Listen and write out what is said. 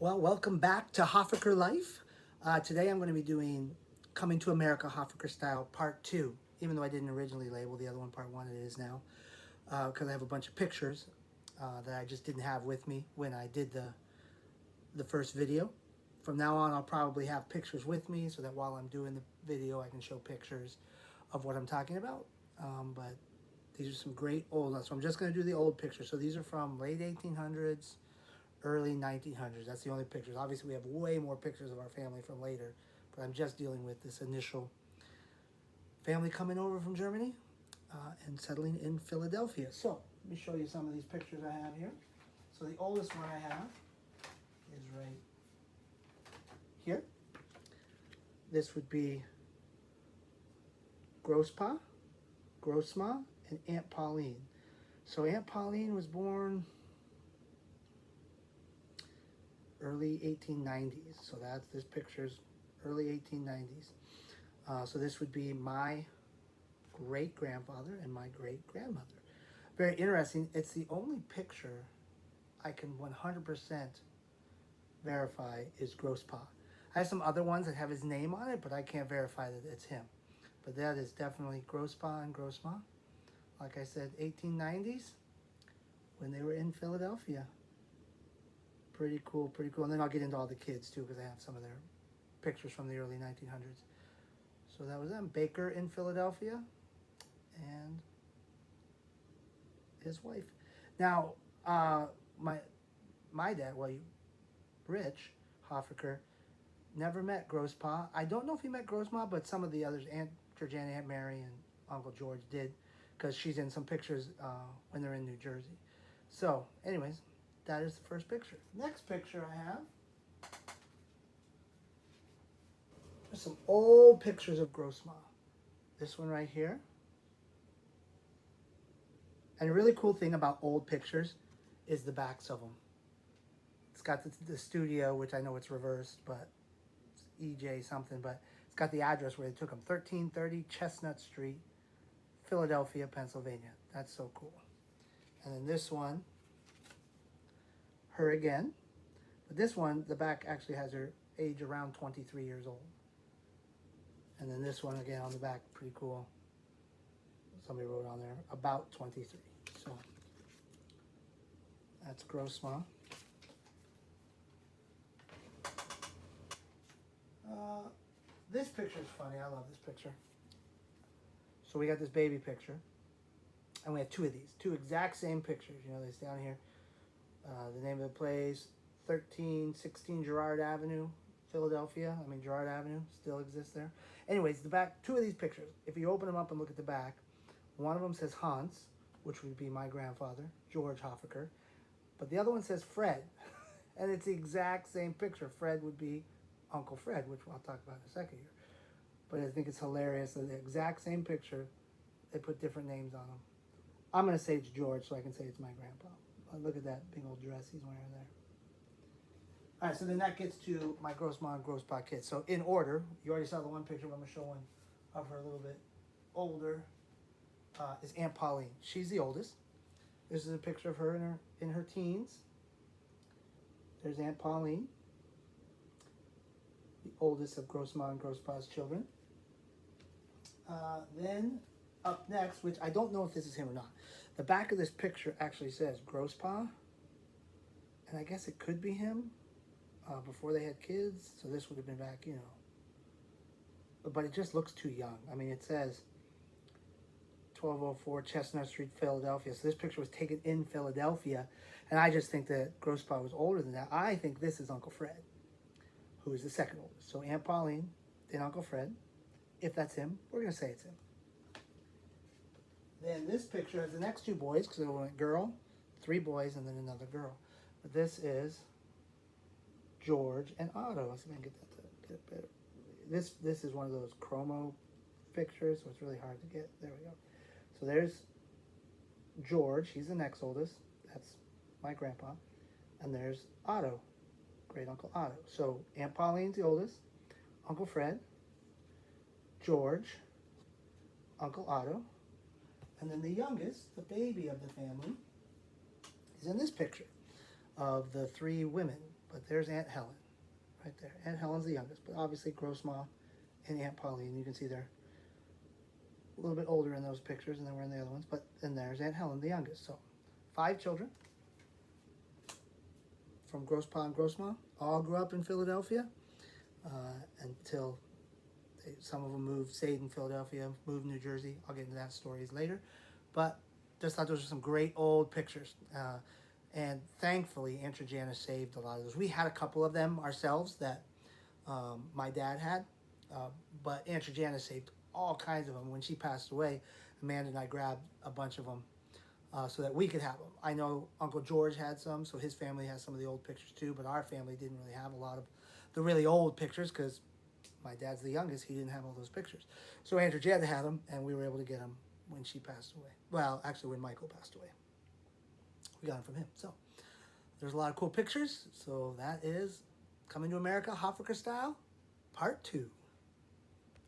Well, welcome back to Hofacker Life. Today I'm going to be doing Coming to America Hofacker Style Part 2, even though I didn't originally label the other one Part 1, it is now, because I have a bunch of pictures that I just didn't have with me when I did the first video. From now on, I'll probably have pictures with me so that while I'm doing the video, I can show pictures of what I'm talking about. But these are some great old ones. So I'm just going to do the old pictures. So these are from late 1800s, early 1900s. That's the only pictures. Obviously, we have way more pictures of our family from later, but I'm just dealing with this initial family coming over from Germany and settling in Philadelphia. So let me show you some of these pictures I have here. So the oldest one I have is right here. This would be Grosspa, Grossma, and Aunt Pauline. So Aunt Pauline was born early 1890s. So this picture's early 1890s. So this would be my great-grandfather and my great-grandmother. Very interesting. It's the only picture I can 100% verify is Grosspa. I have some other ones that have his name on it, but I can't verify that it's him. But that is definitely Grosspa and Grossma. Like I said, 1890s when they were in Philadelphia. Pretty cool, pretty cool. And then I'll get into all the kids too, because I have some of their pictures from the early 1900s. So that was them. Baker in Philadelphia and his wife. Now, my dad, Rich Hofacker, never met Grosspa. I don't know if he met Grossma, but some of the others, Aunt Georgiana, Aunt Mary, and Uncle George did, because she's in some pictures when they're in New Jersey. So, anyways, that is the first picture. Next picture I have, there's some old pictures of Grossma. This one right here. And a really cool thing about old pictures is the backs of them. It's got the studio, which I know it's reversed, but it's EJ something, but it's got the address where they took them. 1330 Chestnut Street, Philadelphia, Pennsylvania. That's so cool. And then this one, her again. But this one, the back actually has her age around 23 years old. And then this one again on the back, pretty cool. Somebody wrote on there, about 23. So that's Grossma. This picture is funny. I love this picture. So we got this baby picture. And we have two of these. Two exact same pictures. You know, this down here. The name of the place, 1316 Girard Avenue, Philadelphia. I mean, Girard Avenue still exists there. Anyways, the back, two of these pictures. If you open them up and look at the back, one of them says Hans, which would be my grandfather, George Hofacker. But the other one says Fred. And it's the exact same picture. Fred would be Uncle Fred, which I'll talk about in a second here. But I think it's hilarious that the exact same picture, they put different names on them. I'm going to say it's George, so I can say it's my grandpa. But look at that big old dress he's wearing there. All right, so then that gets to my Grossma and Grosspa kids. So in order, you already saw the one picture, but I'm going to show one of her a little bit older, is Aunt Pauline. She's the oldest. This is a picture of her in her teens. There's Aunt Pauline, the oldest of Grossma and Grosspa's children. Then up next, which I don't know if this is him or not, the back of this picture actually says Grosspa, and I guess it could be him before they had kids, so this would have been back, you know. But it just looks too young. I mean, it says 1204 Chestnut Street, Philadelphia. So this picture was taken in Philadelphia, and I just think that Grosspa was older than that. I think this is Uncle Fred, who is the second oldest. So Aunt Pauline, then Uncle Fred. If that's him, we're going to say it's him. Then this picture has the next two boys, because it went girl, three boys, and then another girl. But this is George and Otto. Let's see if I can get that to get it better. This is one of those chromo pictures, so it's really hard to get. There we go. So there's George. He's the next oldest. That's my grandpa. And there's Otto, great Uncle Otto. So Aunt Pauline's the oldest, Uncle Fred, George, Uncle Otto, and then the youngest, the baby of the family, is in this picture of the three women. But there's Aunt Helen, right there. Aunt Helen's the youngest, but obviously Grossma and Aunt Pauline, you can see they're a little bit older in those pictures than they were in the other ones. But then there's Aunt Helen, the youngest. So 5 children from Grosspa and Grossma, all grew up in Philadelphia until some of them moved, stayed in Philadelphia, moved to New Jersey. I'll get into that stories later. But just thought those were some great old pictures. And thankfully, Aunt Georgiana saved a lot of those. We had a couple of them ourselves that my dad had, but Aunt Georgiana saved all kinds of them. When she passed away, Amanda and I grabbed a bunch of them so that we could have them. I know Uncle George had some, so his family has some of the old pictures too, but our family didn't really have a lot of the really old pictures because my dad's the youngest. He didn't have all those pictures. So Aunt Georgiana had them, and we were able to get them when she passed away. Well, actually, when Michael passed away. We got them from him. So there's a lot of cool pictures. So that is Coming to America, Hofacker Style, Part 2.